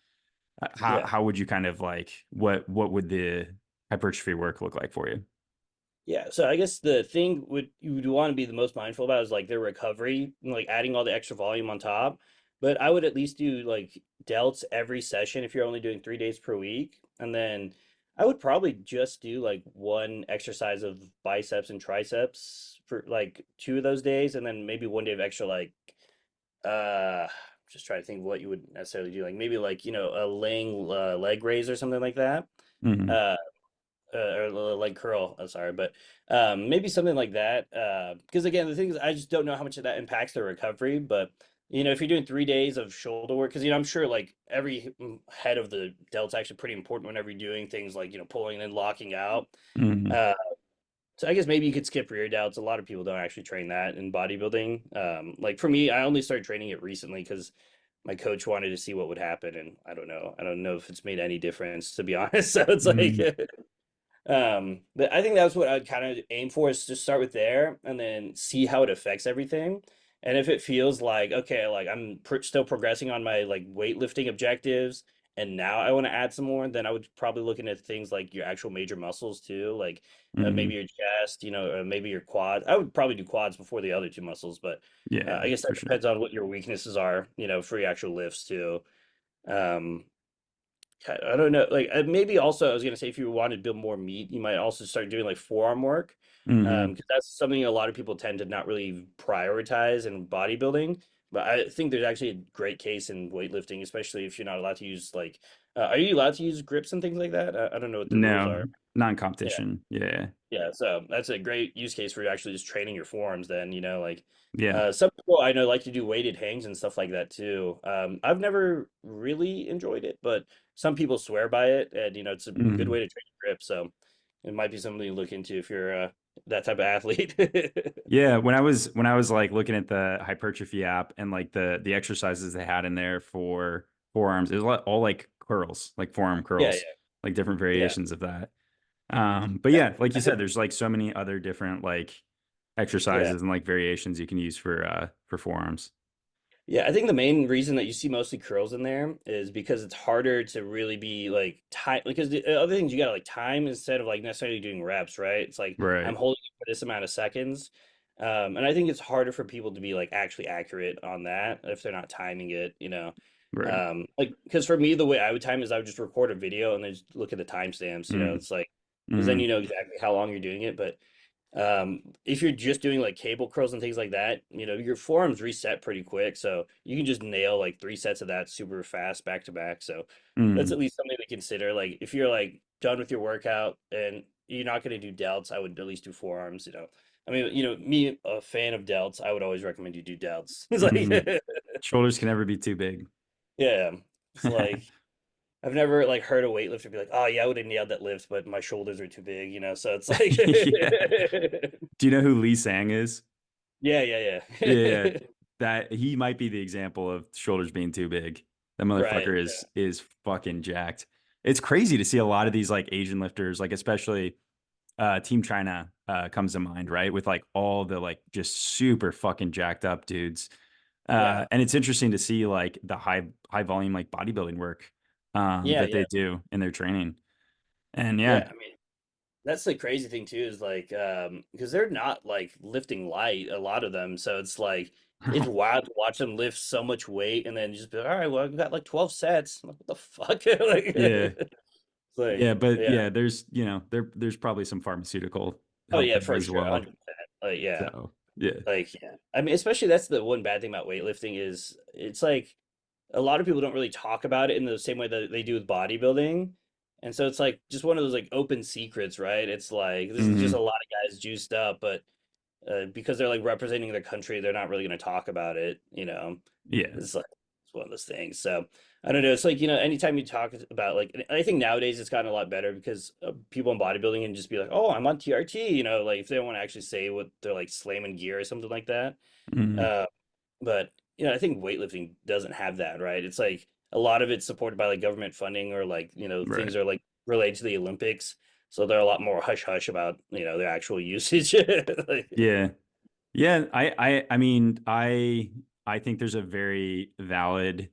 Yeah. How would you kind of like what would the hypertrophy work look like for you? Yeah, so I guess the thing would you would want to be the most mindful about is like their recovery, and, like adding all the extra volume on top. But I would at least do like delts every session if you're only doing 3 days per week, and then I would probably just do like one exercise of biceps and triceps for like 2 of those days, and then maybe one day of extra like just trying to think of what you would necessarily do. Like maybe like, a laying leg raise or something like that. Hmm. Uh or leg curl. I'm sorry, but maybe something like that. Because again, the thing is, I just don't know how much of that impacts the recovery. But if you're doing 3 days of shoulder work, because I'm sure like every head of the delt's actually pretty important whenever you're doing things like pulling and locking out. Hmm. Uh, so I guess maybe you could skip rear delts. A lot of people don't actually train that in bodybuilding. Like for me, I only started training it recently because my coach wanted to see what would happen, and I don't know. I don't know if it's made any difference, to be honest. So it's like, Hmm. but I think that's what I'd kind of aim for, is just start with there and then see how it affects everything. And if it feels like, okay, like I'm still progressing on my like weightlifting objectives and now I want to add some more, then I would probably look into things like your actual major muscles too, like maybe Hmm. your chest, maybe your quads. I would probably do quads before the other two muscles, but Yeah, I guess that for sure. depends on what your weaknesses are, for your actual lifts too. Um, I don't know. Like maybe also, I was gonna say, if you wanted to build more meat, you might also start doing like forearm work, Hmm. because that's something a lot of people tend to not really prioritize in bodybuilding. But I think there's actually a great case in weightlifting, especially if you're not allowed to use like, are you allowed to use grips and things like that? I don't know what the rules No, are. Yeah. non-competition. Yeah. Yeah, so that's a great use case for actually just training your forearms then, like Yeah. some people I know like to do weighted hangs and stuff like that too. I've never really enjoyed it, but some people swear by it and it's a good Hmm. way to train your grip, so it might be something to look into if you're that type of athlete. Yeah, when I was like looking at the hypertrophy app and like the exercises they had in there for forearms, it was all like curls, like forearm Yeah, curls, like different yeah, variations of that. But yeah. yeah, like you I said, think there's like so many other different like yeah. exercises and like variations you can use for forearms. Yeah, I think the main reason that you see mostly curls in there is because it's harder to really be like time, because the other things you gotta like time instead of like necessarily doing reps, right? It's like I'm Right. holding it for this amount of seconds. And I think it's harder for people to be like actually accurate on that if they're not timing it, Right. Like because for me the way I would time is I would just record a video and then just look at the timestamps, Mm. it's like because then Mm. you know exactly how long you're doing it. But if you're just doing like cable curls and things like that, your forearms reset pretty quick, so you can just nail like 3 sets of that super fast back to back. So that's Mm. at least something to consider. Like if you're like done with your workout and you're not going to do delts, I would at least do forearms. I mean, me a fan of delts, I would always recommend you do delts. It's Mm. like, Shoulders can never be too big. yeah, it's like I've never like heard a weightlifter be like, "Oh yeah, I would have nailed that lift, but my shoulders are too big," So it's like, Yeah. Do you know who Lee Sang is? yeah, yeah, Yeah, yeah. that he might be the example of shoulders being too big. That motherfucker Right. is fucking jacked. It's crazy to see a lot of these like Asian lifters, like especially Team China comes to mind, right? With like all the like just super fucking jacked up dudes. Yeah. And it's interesting to see like the high volume like bodybuilding work Yeah, that yeah. they do in their training. And yeah. Yeah, I mean, that's the crazy thing too is like because they're not like lifting light, a lot of them. So it's like it's wild to watch them lift so much weight and then just be like, all right, well, I've got like 12 sets. I'm like, what the fuck? Like Yeah. it's like, Yeah, but yeah. yeah, there's probably some pharmaceutical Oh help yeah, there for as sure, well. 100%. Like yeah. So yeah. Like yeah. I mean, especially that's the one bad thing about weightlifting is it's like a lot of people don't really talk about it in the same way that they do with bodybuilding. And so it's like just one of those like open secrets, right? It's like this is just a Hmm. lot of guys juiced up, but because they're like representing their country, they're not really going to talk about it. Yeah. It's like it's one of those things. So I don't know. It's like anytime you talk about like, and I think nowadays it's gotten a lot better because people in bodybuilding can just be like, "Oh, I'm on TRT," like if they don't want to actually say what they're like slamming gear or something like that. Hmm. Uh, but I think weightlifting doesn't have that, right? It's like a lot of it's supported by like government funding or like Right. things are like related to the Olympics, so they're a lot more hush hush about their actual usage. Like, Yeah. Yeah. I mean, I think there's a very valid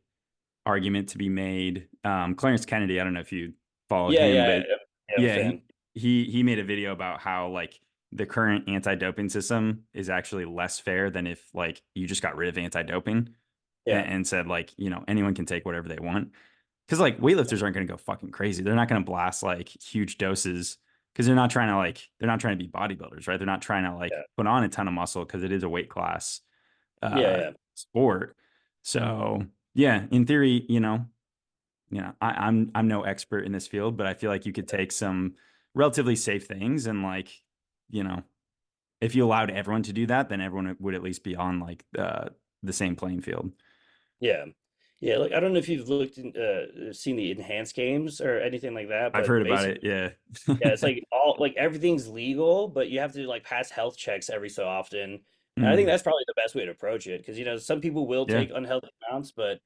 argument to be made. Clarence Kennedy, I don't know if you follow yeah, him, yeah, but yeah, I'm a yeah, fan. he made a video about how like the current anti-doping system is actually less fair than if like you just got rid of anti-doping Yeah, and said like, anyone can take whatever they want. because like weightlifters aren't going to go fucking crazy. They're not going to blast like huge doses because they're not trying to be bodybuilders, right? They're not trying to like Yeah. put on a ton of muscle because it is a weight class Yeah, uh yeah. sport. So yeah, in theory, I'm no expert in this field, but I feel like you could take some relatively safe things and like, you know, if you allowed everyone to do that, then everyone would at least be on like the same playing field. Yeah. Yeah, like I don't know if you've seen the enhanced games or anything like that, I've but heard about it. basically, Yeah. yeah, it's like all like everything's legal, but you have to like pass health checks every so often. And I think Mm, that's probably the best way to approach it because some people will yeah. take unhealthy amounts, but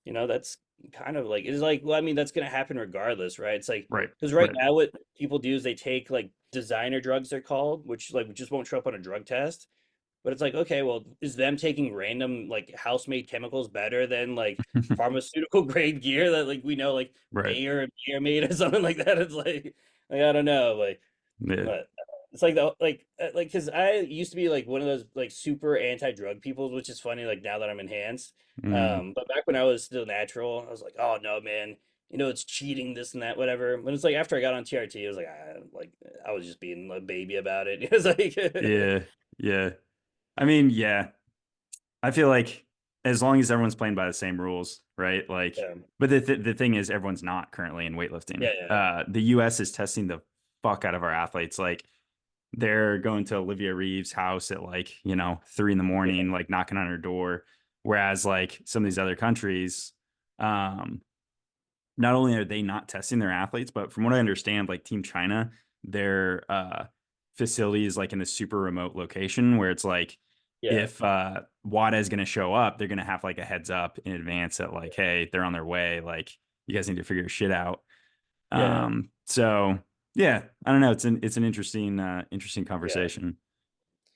that's kind of like it's like well, I mean that's gonna happen regardless, right? It's like Right. because right Right. now what people do is they take like designer drugs they're called, which like just won't show up on a drug test. But it's like, okay, well, is them taking random like house-made chemicals better than like pharmaceutical grade gear that like we know like Right. Bayer and Bayer made or something like that? It's like I don't know, Yeah. but it's like the like because I used to be like one of those like super anti-drug people, which is funny. Like now that I'm enhanced, Mm, but back when I was still natural, I was like, oh no, man, it's cheating, this and that, whatever. But it's like after I got on TRT, it was like I was just being a baby about it. It was like, yeah. Yeah. I mean, yeah. I feel like as long as everyone's playing by the same rules, right? Like, yeah, but the thing is, everyone's not currently in weightlifting. yeah, yeah. The U.S. is testing the fuck out of our athletes. Like, they're going to Olivia Reeves' house at like 3 in the morning, like knocking on her door. Whereas like some of these other countries, um, not only are they not testing their athletes, but from what I understand, like Team China, their facility is like in a super remote location where it's like Yeah, if WADA is going to show up, they're going to have like a heads up in advance that like, hey, they're on their way. Like you guys need to figure your shit out. yeah, So yeah, I don't know. It's an interesting yeah. conversation.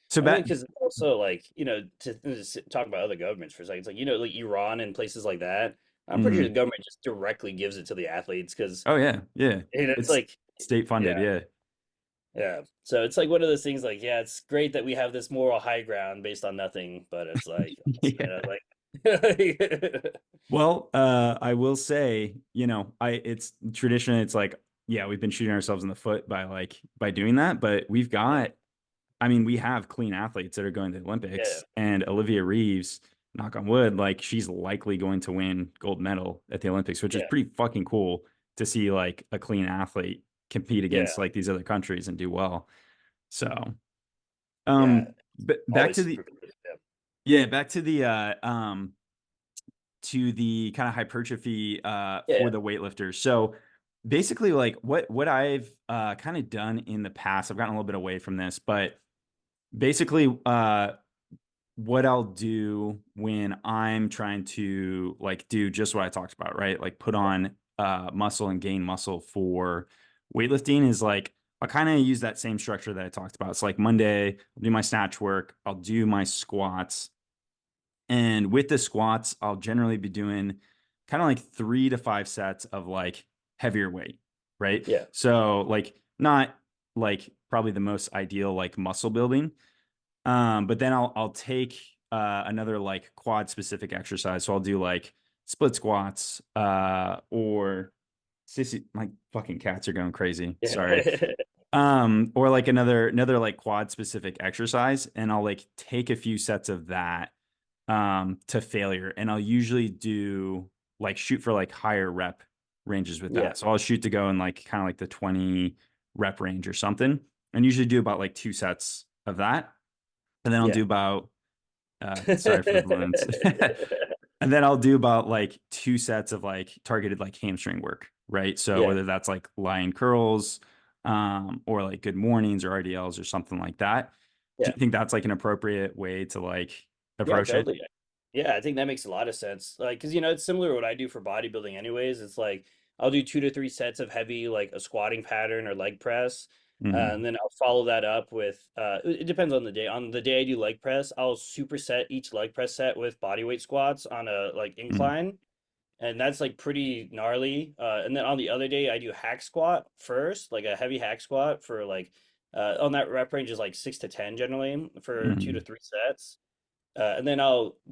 So I mean, back, because also like to talk about other governments for a second, it's like like Iran and places like that. I'm pretty sure the mm, government just directly gives it to the athletes because oh yeah, yeah, it's it's like state funded. yeah, Yeah, yeah. So it's like one of those things like yeah, it's great that we have this moral high ground based on nothing, but it's like yeah. man, like Well, I will say, it's traditionally it's like, yeah, we've been shooting ourselves in the foot by doing that, but I mean, we have clean athletes that are going to the yeah, Olympics, and Olivia Reeves, knock on wood, like she's likely going to win gold medal at the Olympics, which is yeah, pretty fucking cool to see like a clean athlete compete yeah, against like these other countries and do well. So, yeah. back Always to the super good. Yeah, yeah, back to the kind of hypertrophy yeah, for the weightlifters. So basically like what I've kind of done in the past, I've gotten a little bit away from this, but basically what I'll do when I'm trying to like do just what I talked about, right? Like put on muscle and gain muscle for weightlifting is like I'll kind of use that same structure that I talked about. It's like Monday, I'll do my snatch work, I'll do my squats, and with the squats, I'll generally be doing kind of like 3 to 5 sets of like heavier weight, right? yeah, So like not like probably the most ideal like muscle building. But then I'll take another like quad specific exercise. So I'll do like split squats, or sissy, my fucking cats are going crazy. Sorry. yeah, Or like another like quad specific exercise, and I'll like take a few sets of that to failure. And I'll usually do like shoot for like higher rep ranges with yeah, that. So I'll shoot to go in like kind of like the 20 rep range or something. And usually do about like 2 sets of that. And then I'll do yeah. about sorry for the balloons. And then I'll do about like 2 sets of like targeted like hamstring work, right? So Yeah, whether that's like lying curls, or like good mornings or RDLs or something like that. Do yeah. you think that's like an appropriate way to like Yeah, approach it? totally. Yeah, I think that makes a lot of sense. Like, because it's similar to what I do for bodybuilding, anyways. It's like I'll do 2 to 3 sets of heavy, like a squatting pattern or leg press, Mm-hmm. and then I'll follow that up with. It depends on the day. On the day I do leg press, I'll superset each leg press set with body weight squats on a like Mm-hmm. incline, and that's like pretty gnarly. And then on the other day, I do hack squat first, like a heavy hack squat for like on that rep range is like 6 to 10 generally for two Mm-hmm. to three sets. And then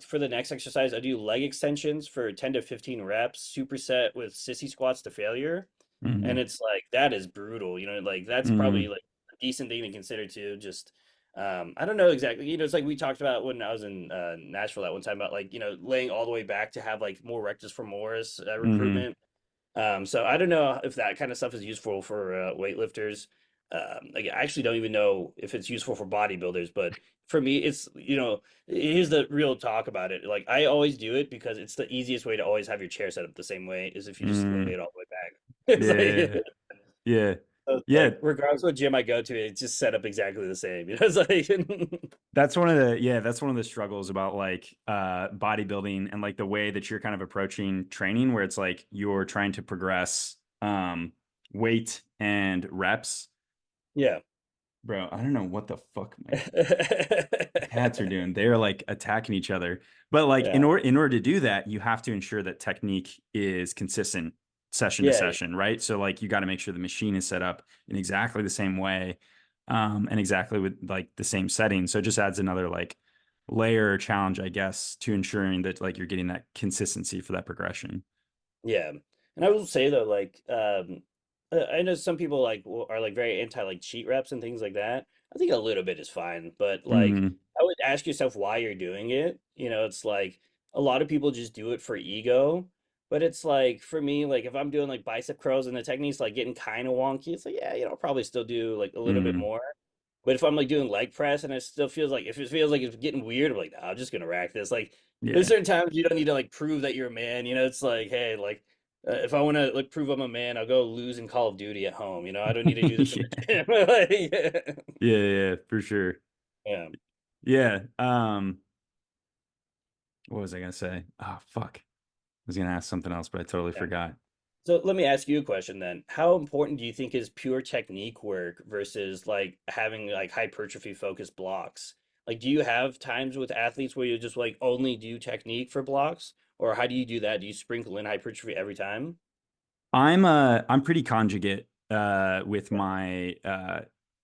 for the next exercise, I do leg extensions for 10 to 15 reps, superset with sissy squats to failure. And Hmm. it's like, that is brutal. Like that's probably Hmm. like a decent thing to consider too. Just, I don't know exactly. It's like we talked about when I was in Nashville that one time about like, laying all the way back to have like more rectus femoris Hmm. recruitment. So I don't know if that kind of stuff is useful for weightlifters. Like I actually don't even know if it's useful for bodybuilders, but for me, here's the real talk about it. Like I always do it because it's the easiest way to always have your chair set up the same way is if you just lay Hmm. it all the way back. It's Yeah. like, Yeah. so it's Yeah. like regardless of what gym I go to, it's just set up exactly the same. It's like That's one of the struggles about like bodybuilding and like the way that you're kind of approaching training where it's like you're trying to progress weight and reps. yeah. Bro, I don't know what the fuck my cats are doing. They're like attacking each other. But like Yeah. in order to do that, you have to ensure that technique is consistent session to Yeah. Yeah. session, right? So like you got to make sure the machine is set up in exactly the same way, and exactly with like the same setting. So it just adds another like layer or challenge, I guess, to ensuring that like you're getting that consistency for that progression. Yeah. And I will say though, like, I know some people are like very anti like cheat reps and things like that. I think a little bit is fine, but like, Hmm. I would ask yourself why you're doing it. It's like a lot of people just do it for ego, but it's like for me, like if I'm doing like bicep curls and the technique's like getting kind of wonky, it's like, yeah, I'll probably still do like a little bit Hmm. more. But if I'm like doing leg press and it still feels like if it feels like it's getting weird, I'm like, nah, I'm just gonna rack this. Like there's Yeah. certain times you don't need to like prove that you're a man. It's like, hey, like if I want to like prove I'm a man, I'll go lose in Call of Duty at home. I don't need to do this in Yeah. the gym. Like, Yeah, yeah, for sure. yeah, Yeah. What was I gonna say? Oh, fuck. I was gonna ask something else, but I totally yeah. forgot. So let me ask you a question then. How important do you think is pure technique work versus like having like hypertrophy focused blocks? Like, do you have times with athletes where you just like only do technique for blocks, or how do you do that? Do you sprinkle in hypertrophy every time? I'm pretty conjugate with my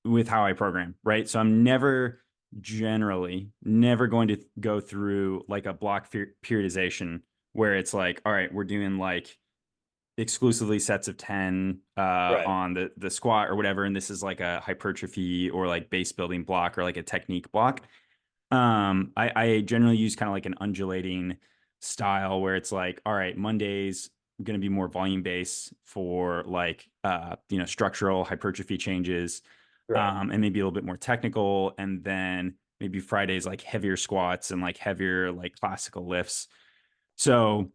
with how I program, right? So I'm never generally never going to go through like a block periodization where it's like, all right, we're doing like exclusively sets of 10 Right, on the squat or whatever, and this is like a hypertrophy or like base building block or like a technique block. I generally use kind of like an undulating style where it's like, all right, Monday's going to be more volume based for like, structural hypertrophy changes, right, and maybe a little bit more technical. And then maybe Friday's like heavier squats and like heavier, like classical lifts. So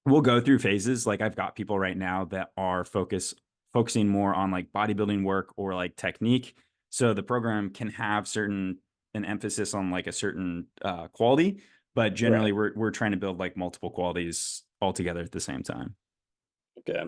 we'll go through phases. Like I've got people right now that are focusing more on like bodybuilding work or like technique. So the program can have certain an emphasis on like a certain quality, but right. generally we're trying to build like multiple qualities all together at the same time. Okay.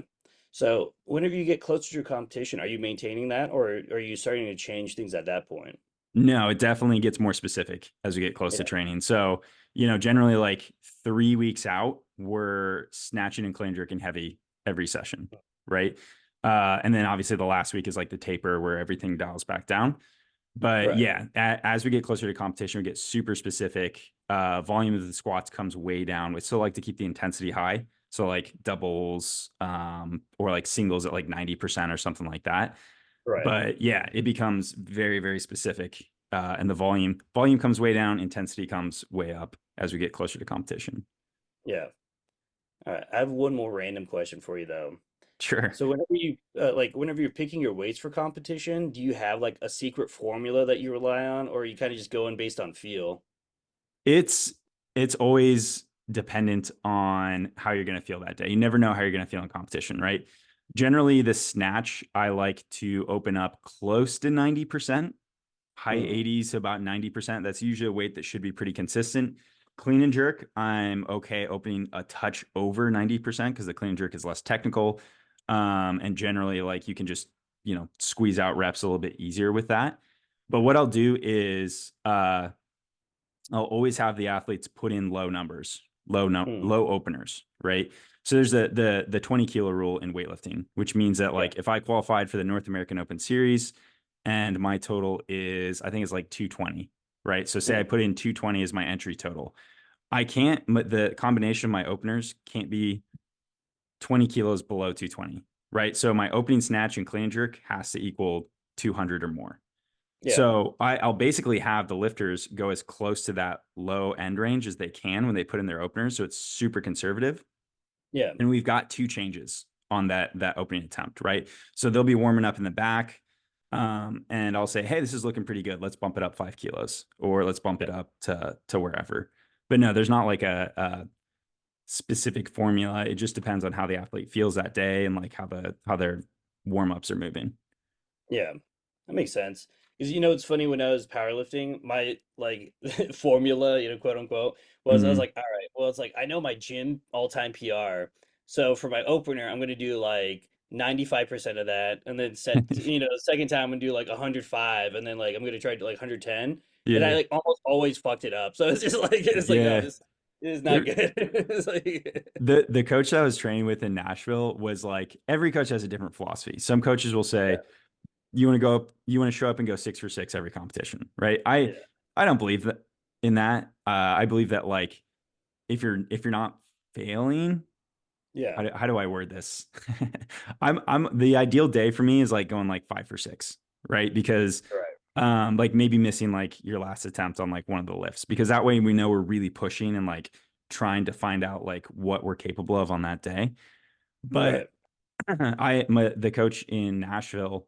So whenever you get closer to your competition, are you maintaining that, or are you starting to change things at that point? No, it definitely gets more specific as we get close to Yeah. training. So, generally like 3 weeks out, we're snatching and clean jerking heavy every session, right? And then obviously the last week is like the taper where everything dials back down. But Right. yeah, as we get closer to competition, we get super specific. Volume of the squats comes way down. We still like to keep the intensity high. So like doubles, or like singles at like 90% or something like that. Right. But yeah, it becomes very, very specific. And the volume comes way down, intensity comes way up as we get closer to competition. Yeah. All right. I have one more random question for you though. Sure. So whenever you're picking your weights for competition, do you have like a secret formula that you rely on, or are you kind of just going based on feel? It's it's always dependent on how you're going to feel that day. You never know how you're going to feel in competition, right? Generally, the snatch I like to open up close to 90%, high Hmm. 80s to about 90%. That's usually a weight that should be pretty consistent. Clean and jerk, I'm okay opening a touch over 90% because the clean and jerk is less technical. And generally, like you can just, squeeze out reps a little bit easier with that. But what I'll do is I'll always have the athletes put in low numbers, Hmm. low openers, right? So there's the 20 kilo rule in weightlifting, which means that Yeah. like if I qualified for the North American Open Series and my total is I think it's like 220, right? So say I Mm. put in 220 as my entry total. I can't, the combination of my openers can't be 20 kilos below 220, right? So my opening snatch and clean and jerk has to equal 200 or more. Yeah. So I'll basically have the lifters go as close to that low end range as they can when they put in their openers. So it's super conservative. Yeah. And we've got two changes on that opening attempt, right? So they'll be warming up in the back. And I'll say, hey, this is looking pretty good. Let's bump it up 5 kilos, or let's bump it up to wherever. But no, there's not like a specific formula. It just depends on how the athlete feels that day and like how their warm ups are moving. Yeah, that makes sense. Because it's funny when I was powerlifting, my like formula, quote unquote, was I was Mm-hmm. like, all right, well, it's like I know my gym all-time PR. So for my opener, I'm gonna do like 95% of that, and then the second time I'm gonna do like 105, and then like I'm gonna try to like 110, and I Yeah, like almost always fucked it up. So it's like no, yeah. this is not There, good. It's like the coach I was training with in Nashville was like every coach has a different philosophy. Some coaches will say, yeah, you want to show up and go 6 for 6 every competition, right? I yeah, I don't believe that in that. I believe that like if you're not failing, yeah, how do I word this? I'm the ideal day for me is like going like 5 for 6, right? Because right, like maybe missing like your last attempt on like one of the lifts, because that way we know we're really pushing and like trying to find out like what we're capable of on that day. But right, the coach in Nashville,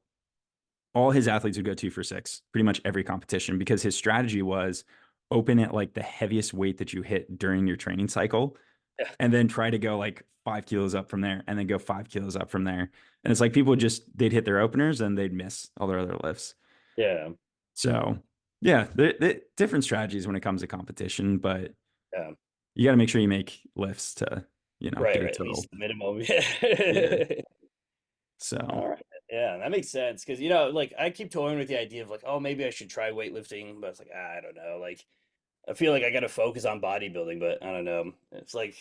all his athletes would go 2 for 6 pretty much every competition, because his strategy was open at like the heaviest weight that you hit during your training cycle, yeah, and then try to go like 5 kilos up from there, and then go 5 kilos up from there. And it's like people they'd hit their openers and they'd miss all their other lifts. yeah, So yeah, different strategies when it comes to competition, but yeah. you got to make sure you make lifts to, Right, get a right. At least total. the minimum. Yeah. Yeah. So All right. Yeah, that makes sense. Because, like I keep toying with the idea of like, oh, maybe I should try weightlifting, but it's like, I don't know. Like, I feel like I got to focus on bodybuilding, but I don't know. It's like,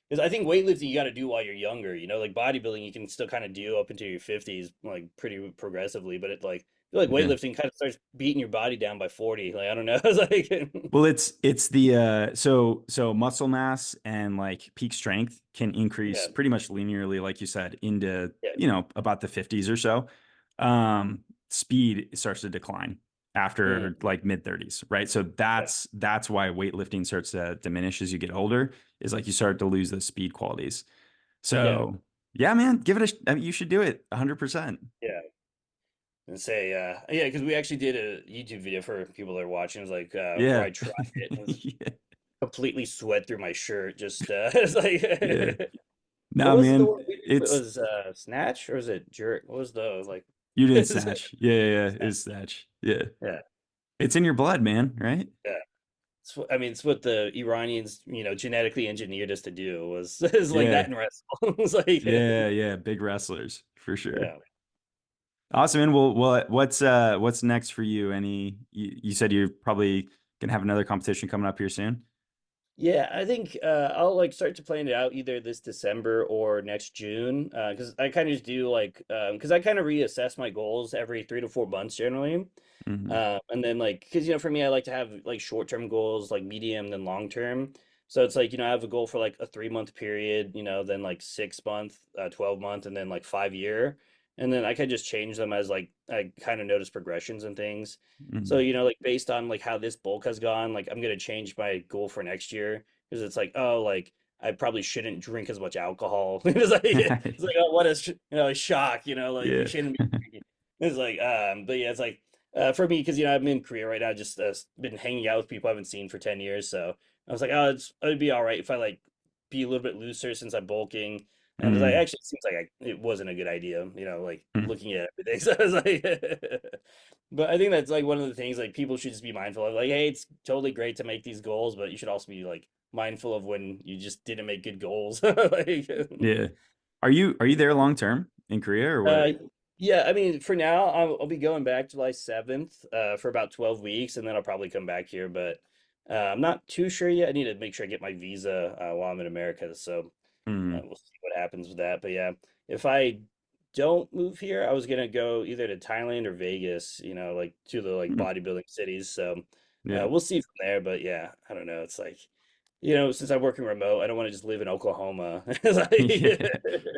because I think weightlifting you got to do while you're younger, like bodybuilding you can still kind of do up into your 50s, like pretty progressively, but it like, I feel like yeah. weightlifting kind of starts beating your body down by 40. Like, I don't know. It's like, Well, it's the so muscle mass and like peak strength can increase yeah, pretty much linearly, like you said, into yeah, about the 50s or so. Speed starts to decline mm, after like mid 30s, right? So yeah, that's why weightlifting starts to diminish as you get older, is like you start to lose those speed qualities. yeah, So yeah, man, give it I mean, you should do it 100%. yeah. And say, yeah, because we actually did a YouTube video for people that are watching. It was like where Yeah. I tried it and it was Yeah. completely sweat through my shirt. Just it's like, Yeah. what No, was the man, one we did? It it's was snatch or was it jerk? What was those like? you didn't Snatch. snatch. Yeah, yeah, yeah. It's snatch. Yeah. Yeah, It's in your blood, man, right? yeah. I mean, it's what the Iranians, genetically engineered us to do was is like that Yeah. in wrestling. It's like, Yeah, yeah. Big wrestlers for sure. yeah. Awesome, man. Well, what's next for you? You said you're probably gonna have another competition coming up here soon? Yeah, I think I'll like start to plan it out either this December or next June. Because I kind of just do like because I kind of reassess my goals every 3 to 4 months generally. Hmm. And then like because for me I like to have like short-term goals, like medium then long term. So it's like I have a goal for like a 3 month period, then like 6 month, 12 month, and then like 5 year. And then I can just change them as like I kind of notice progressions and things. So, Hmm. like based on like how this bulk has gone, like I'm gonna change my goal for next year because it's like, oh, like I probably shouldn't drink as much alcohol. It's like oh, what a a shock, like you Yeah. shouldn't be drinking. It's like, but yeah, it's like for me because I'm in Korea right now, just been hanging out with people I haven't seen for 10 years. So I was like, oh, it'd be all right if I like be a little bit looser since I'm bulking. And it's like Mm. actually it seems like it wasn't a good idea, like Mm. looking at everything. So I was like, but I think that's like one of the things like people should just be mindful of. Like, hey, it's totally great to make these goals, but you should also be like mindful of when you just didn't make good goals. Like, Yeah. Are you there long term in Korea or what? uh, yeah, I mean, for now, I'll be going back July 7th, for about 12 weeks, and then I'll probably come back here. But I'm not too sure yet. I need to make sure I get my visa while I'm in America. So Mm. we'll see what happens with that. But yeah, if I don't move here, I was gonna go either to Thailand or Vegas, like to the like Mm. bodybuilding cities. So Yeah. We'll see from there, but yeah, I don't know. It's like, since I'm working remote, I don't want to just live in Oklahoma. It's Yeah. like,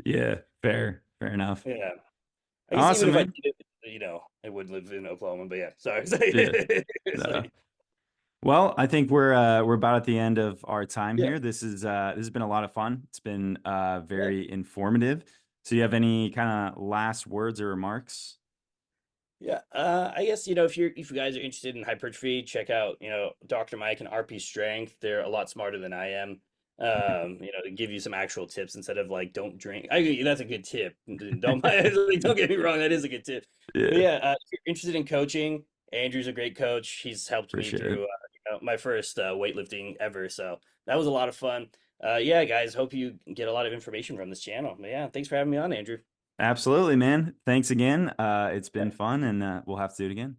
Yeah. Fair. Fair enough. yeah. I guess even Awesome, if I man. did, I would live in Oklahoma, but yeah, sorry. Yeah. It's No. like, Well, I think we're about at the end of our time yeah, here. This has been a lot of fun. It's been yeah. very informative. So you have any kind of last words or remarks? Yeah, I guess if you guys are interested in hypertrophy, check out Dr. Mike and RP Strength. They're a lot smarter than I am. To give you some actual tips instead of like don't drink. That's a good tip. Don't like, don't get me wrong, that is a good tip. But Yeah, yeah, if you're interested in coaching, Andrew's a great coach. He's helped me appreciate it. through my first weightlifting ever, so that was a lot of fun. Yeah, guys, hope you get a lot of information from this channel. But yeah, thanks for having me on, Andrew. Absolutely, man. Thanks again. It's Yeah. been fun, and we'll have to do it again.